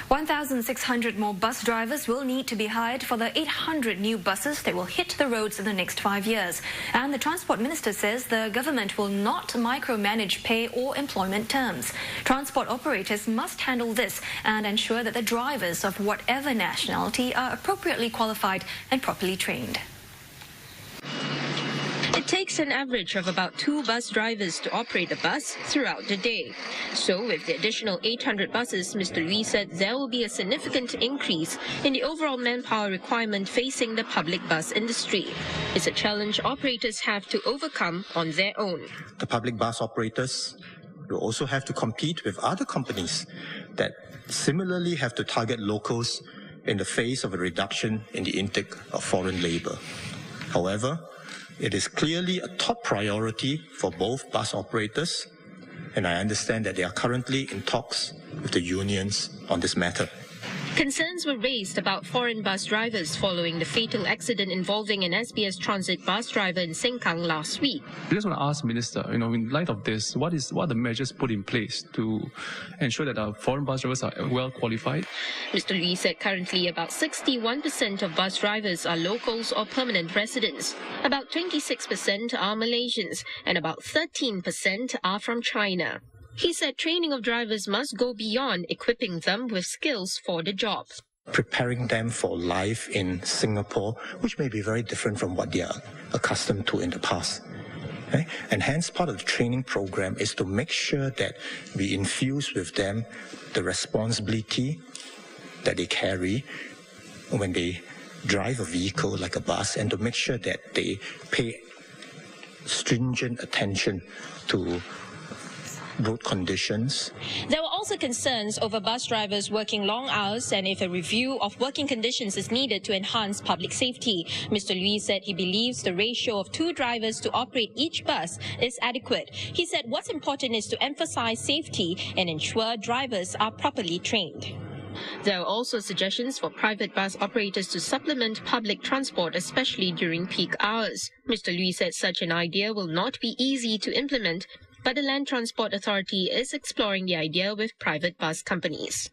1,600 more bus drivers will need to be hired for the 800 new buses that will hit the roads in the next 5 years. And the Transport Minister says the government will not micromanage pay or employment terms. Transport operators must handle this and ensure that the drivers of whatever nationality are appropriately qualified and properly trained. It takes an average of about 2 bus drivers to operate a bus throughout the day. So with the additional 800 buses, Mr. Lui said there will be a significant increase in the overall manpower requirement facing the public bus industry. It's a challenge operators have to overcome on their own. The public bus operators will also have to compete with other companies that similarly have to target locals in the face of a reduction in the intake of foreign labour. However, it is clearly a top priority for both bus operators, and I understand that they are currently in talks with the unions on this matter. Concerns were raised about foreign bus drivers following the fatal accident involving an SBS Transit bus driver in Sengkang last week. I just want to ask Minister, in light of this, what are the measures put in place to ensure that our foreign bus drivers are well qualified? Mr. Lui said currently about 61% of bus drivers are locals or permanent residents, about 26% are Malaysians, and about 13% are from China. He said training of drivers must go beyond equipping them with skills for the job. Preparing them for life in Singapore, which may be very different from what they are accustomed to in the past. Okay? And hence part of the training program is to make sure that we infuse with them the responsibility that they carry when they drive a vehicle like a bus, and to make sure that they pay stringent attention to road conditions. There were also concerns over bus drivers working long hours and if a review of working conditions is needed to enhance public safety. Mr. Lui said he believes the ratio of 2 drivers to operate each bus is adequate. He said what's important is to emphasize safety and ensure drivers are properly trained. There are also suggestions for private bus operators to supplement public transport, especially during peak hours. Mr. Lui said such an idea will not be easy to implement, but the Land Transport Authority is exploring the idea with private bus companies.